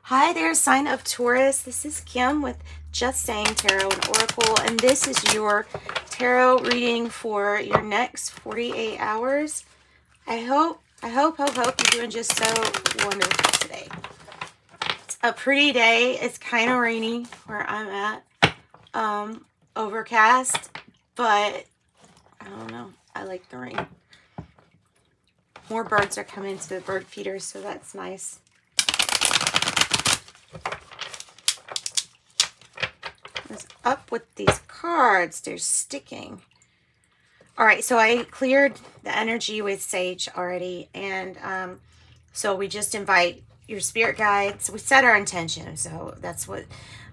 Hi there, sign of Taurus. This is Kim with Just Saying Tarot and Oracle, and this is your tarot reading for your next 48 hours. I hope you're doing just so wonderful today. It's a pretty day. It's kind of rainy where I'm at. Overcast, but I don't know. I like the rain. More birds are coming to the bird feeders, so that's nice. What's up with these cards? They're sticking. All right, so I cleared the energy with Sage already, and so we just invite your spirit guides. We set our intention, so that's what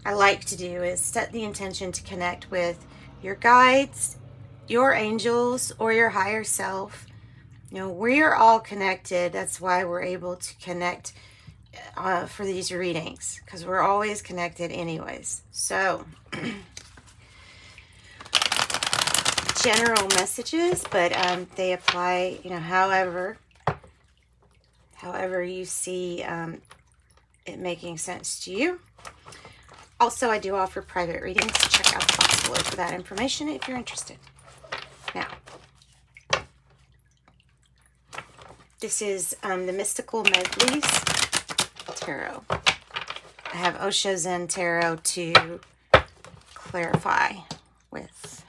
I like to do, is set the intention to connect with your guides, your angels, or your higher self. You know, we're all connected. That's why we're able to connect for these readings, because we're always connected anyways. So general messages, but they apply, you know, however you see it making sense to you. Also, I do offer private readings. Check out the box below for that information if you're interested. Now, this is the Mystical Medleys Tarot. I have Osho Zen Tarot to clarify with.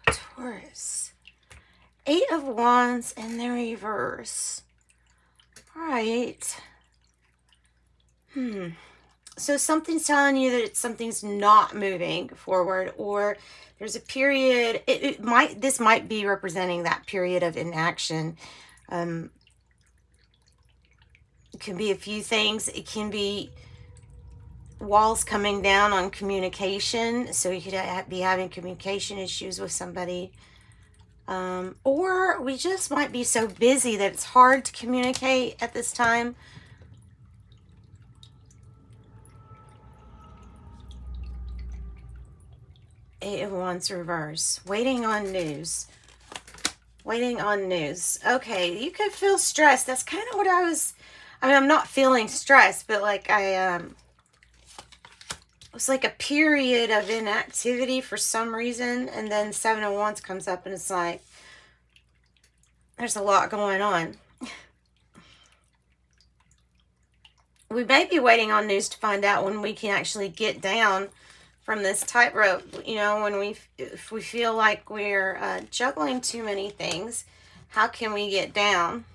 Taurus. 8 of Wands in the reverse. All right. So something's telling you that something's not moving forward, or there's a period. This might be representing that period of inaction. It can be a few things. It can be walls coming down on communication. So you could be having communication issues with somebody. Or we just might be so busy that it's hard to communicate at this time. Eight of Wands reverse. Waiting on news. Waiting on news. Okay, you could feel stressed. That's kind of what I was... I mean, I'm not feeling stressed, but like it was like a period of inactivity for some reason, and then 7 of Wands comes up, and it's like there's a lot going on. We may be waiting on news to find out when we can actually get down from this tightrope. You know, if we feel like we're juggling too many things, how can we get down?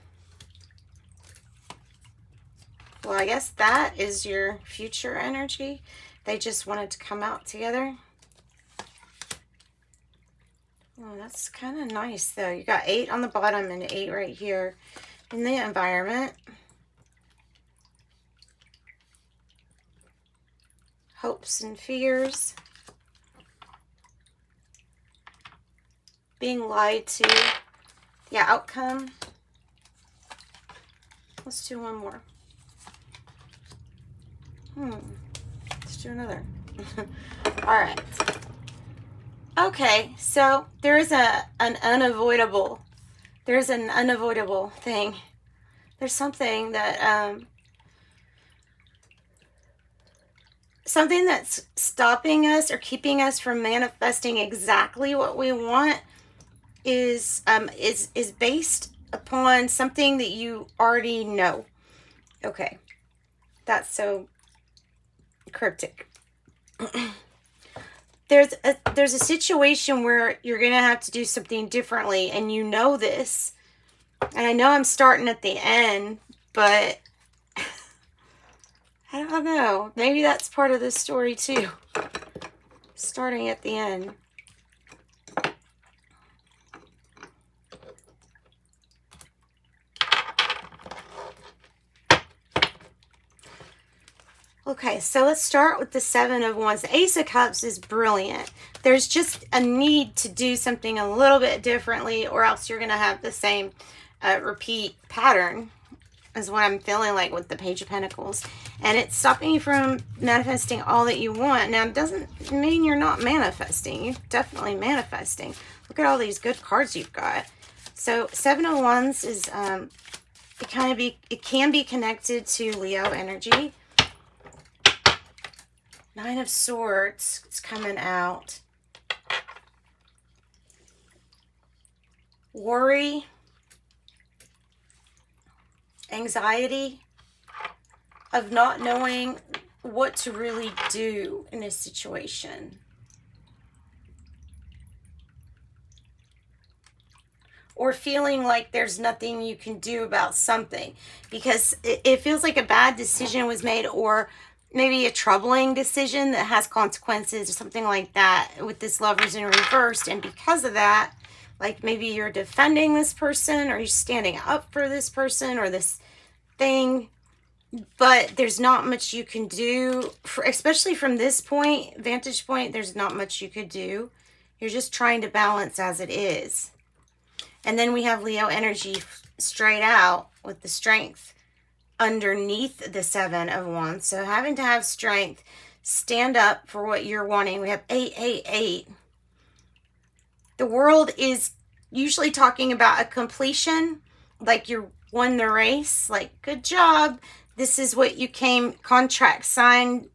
Well, I guess that is your future energy. They just wanted to come out together. Oh, that's kind of nice, though. You got 8 on the bottom and 8 right here in the environment. Hopes and fears. Being lied to. The outcome. Let's do one more. Let's do another. All right. Okay, so there's an unavoidable thing. There's something that something that's stopping us or keeping us from manifesting exactly what we want is based upon something that you already know. Okay. That's so cryptic. There's a situation where you're going to have to do something differently, and you know this. And I know I'm starting at the end, but I don't know. Maybe that's part of the story too. Starting at the end. Okay, so let's start with the 7 of Wands. The Ace of Cups is brilliant. There's just a need to do something a little bit differently, or else you're going to have the same repeat pattern, is what I'm feeling like with the Page of Pentacles. And it's stopping you from manifesting all that you want. Now, it doesn't mean you're not manifesting. You're definitely manifesting. Look at all these good cards you've got. So 7 of Wands is it can be connected to Leo energy. Nine of Swords, it's coming out. Worry, anxiety of not knowing what to really do in a situation. Or feeling like there's nothing you can do about something because it feels like a bad decision was made, or maybe a troubling decision that has consequences or something like that with this Lovers in reverse. And because of that, like maybe you're defending this person or you're standing up for this person or this thing, but there's not much you can do, especially from this vantage point, there's not much you could do. You're just trying to balance as it is. And then we have Leo energy straight out with the Strength underneath the Seven of Wands. So having to have strength, stand up for what you're wanting. We have 888. The World is usually talking about a completion, like you won the race, like good job. This is what you came, contract signed,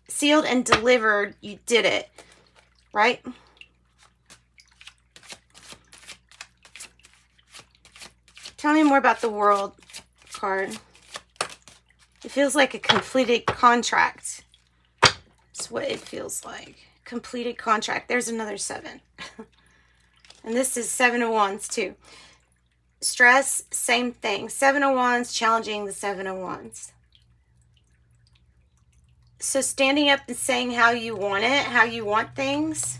sealed, and delivered. You did it, right? Tell me more about the World card. It feels like a completed contract. That's what it feels like. Completed contract. There's another 7. And this is 7 of Wands too. Stress, same thing. 7 of Wands, challenging the 7 of Wands. So standing up and saying how you want it, how you want things.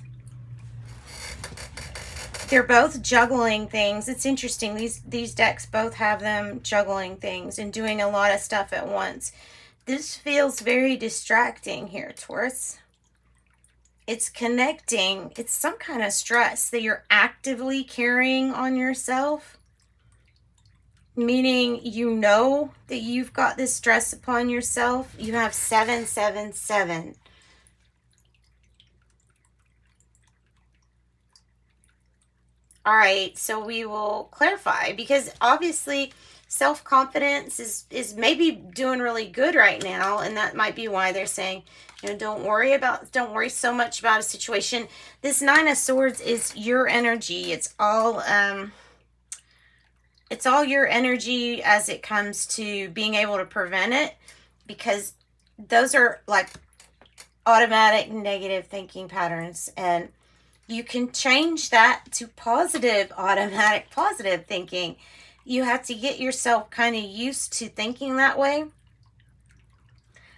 They're both juggling things. It's interesting. These decks both have them juggling things and doing a lot of stuff at once. This feels very distracting here, Taurus. It's connecting. It's some kind of stress that you're actively carrying on yourself. Meaning you know that you've got this stress upon yourself. You have 777. All right, so we will clarify, because obviously self-confidence is maybe doing really good right now, and that might be why they're saying, you know, don't worry so much about a situation. This 9 of Swords is your energy. It's all your energy as it comes to being able to prevent it, because those are like automatic negative thinking patterns, and you can change that to positive, automatic positive thinking. You have to get yourself kind of used to thinking that way.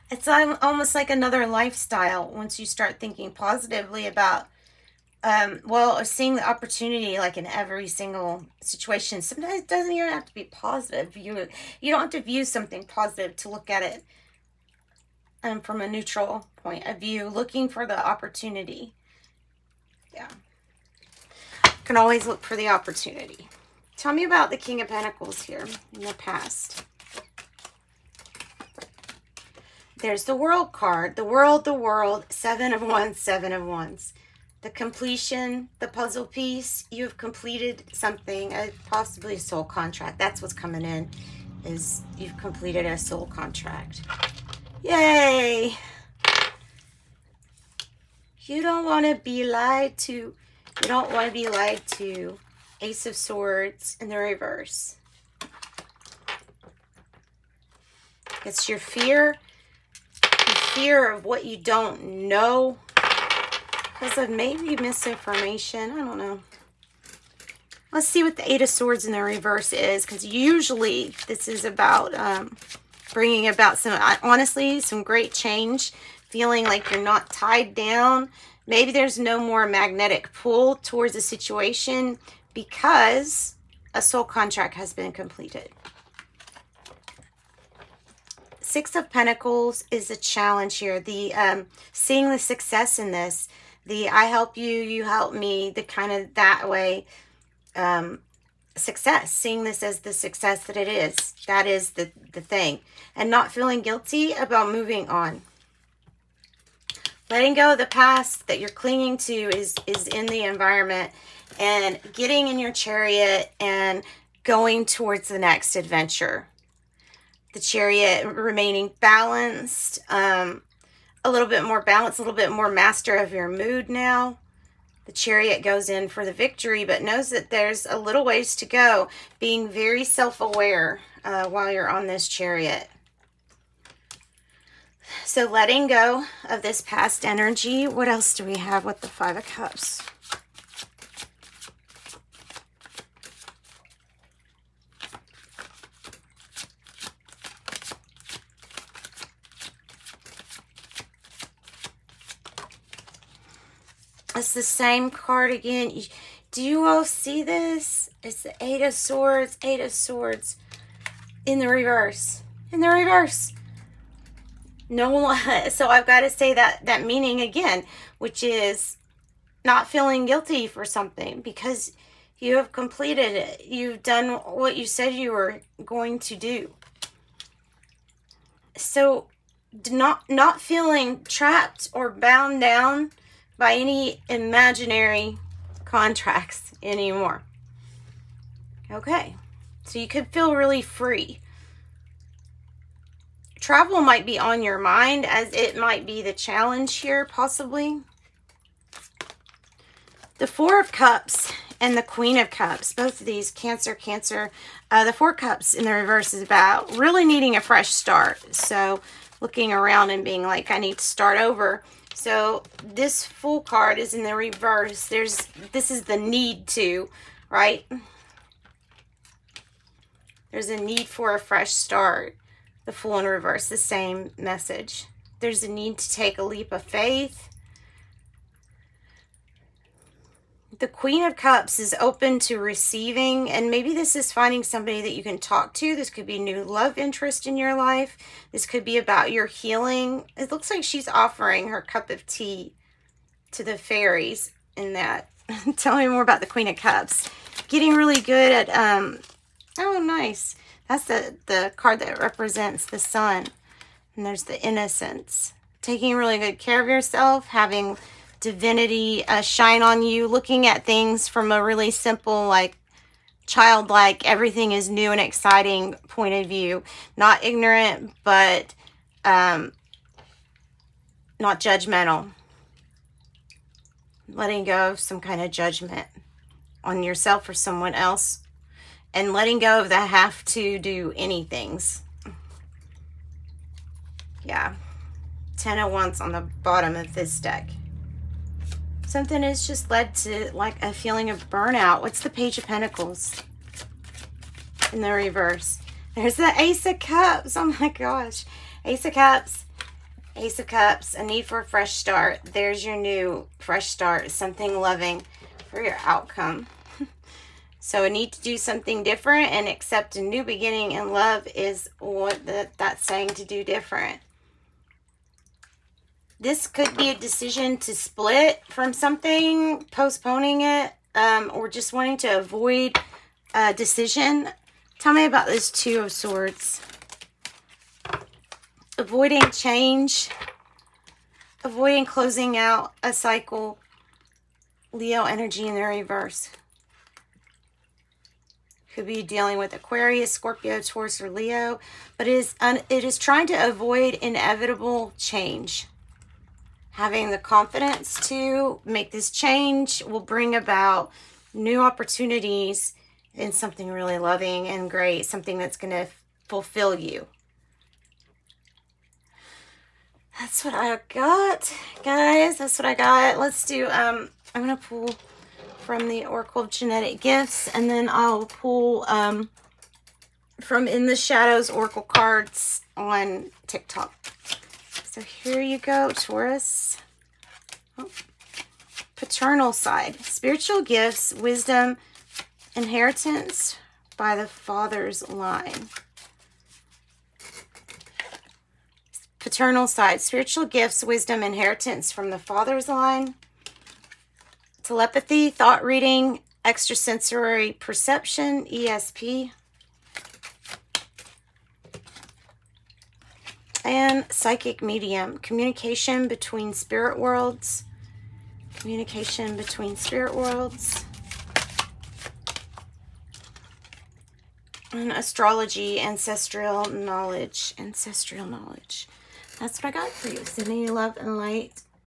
It's almost like another lifestyle once you start thinking positively about, well, seeing the opportunity like in every single situation. Sometimes it doesn't even have to be positive. You don't have to view something positive to look at it from a neutral point of view, looking for the opportunity. Yeah. You can always look for the opportunity. Tell me about the King of Pentacles here in the past. There's the World card. The World, 7 of Wands, 7 of Wands. The completion, the puzzle piece. You have completed something, possibly a soul contract. That's what's coming in, is you've completed a soul contract. Yay! You don't want to be lied to. You don't want to be lied to. Ace of Swords in the reverse. It's your fear. Your fear of what you don't know. Because of maybe misinformation. I don't know. Let's see what the 8 of Swords in the reverse is. Because usually this is about bringing about honestly, some great change. Feeling like you're not tied down. Maybe there's no more magnetic pull towards a situation because a soul contract has been completed. 6 of Pentacles is a challenge here. The seeing the success in this. The I help you, you help me. The kind of that way success. Seeing this as the success that it is. That is the thing. And not feeling guilty about moving on. Letting go of the past that you're clinging to is in the environment, and getting in your chariot and going towards the next adventure. The Chariot remaining balanced, a little bit more balanced, a little bit more master of your mood now. The Chariot goes in for the victory, but knows that there's a little ways to go. Being very self-aware while you're on this Chariot. So letting go of this past energy. What else do we have with the Five of Cups? It's the same card again. Do you all see this? It's the Eight of Swords, Eight of Swords in the reverse. In the reverse. No, so I've got to say that meaning again, which is not feeling guilty for something because you have completed it. You've done what you said you were going to do. So not feeling trapped or bound down by any imaginary contracts anymore. Okay, so you could feel really free. Travel might be on your mind, as it might be the challenge here, possibly. The Four of Cups and the Queen of Cups, both of these, Cancer. The Four Cups in the reverse is about really needing a fresh start. So looking around and being like, I need to start over. So this Fool card is in the reverse. This is the need to, right? There's a need for a fresh start. The Fool in reverse, the same message. There's a need to take a leap of faith. The Queen of Cups is open to receiving, and maybe this is finding somebody that you can talk to. This could be new love interest in your life. This could be about your healing. It looks like she's offering her cup of tea to the fairies in that. Tell me more about the Queen of Cups. Getting really good at, oh, nice. That's the card that represents the sun. And there's the innocence. Taking really good care of yourself, having divinity shine on you, looking at things from a really simple, like childlike, everything is new and exciting point of view. Not ignorant, but not judgmental. Letting go of some kind of judgment on yourself or someone else. And letting go of the have to do anythings. Yeah. 10 of Wands on the bottom of this deck. Something has just led to like a feeling of burnout. What's the Page of Pentacles in the reverse? There's the Ace of Cups. Oh my gosh. Ace of Cups. Ace of Cups. A need for a fresh start. There's your new fresh start. Something loving for your outcome. So a need to do something different and accept a new beginning in love is what that's saying, to do different. This could be a decision to split from something, postponing it, or just wanting to avoid a decision. Tell me about this Two of Swords. Avoiding change. Avoiding closing out a cycle. Leo energy in the reverse. Could be dealing with Aquarius, Scorpio, Taurus, or Leo. But it is trying to avoid inevitable change. Having the confidence to make this change will bring about new opportunities in something really loving and great. Something that's going to fulfill you. That's what I got, guys. That's what I got. Let's do, I'm going to pull from the Oracle of Genetic Gifts, and then I'll pull from In the Shadows Oracle cards on TikTok. So here you go, Taurus. Oh. Paternal side. Spiritual gifts, wisdom, inheritance by the father's line. Paternal side. Spiritual gifts, wisdom, inheritance from the father's line. Telepathy, thought reading, extrasensory perception, ESP. And psychic medium, communication between spirit worlds. Communication between spirit worlds. And astrology, ancestral knowledge. Ancestral knowledge. That's what I got for you. Sending you love and light.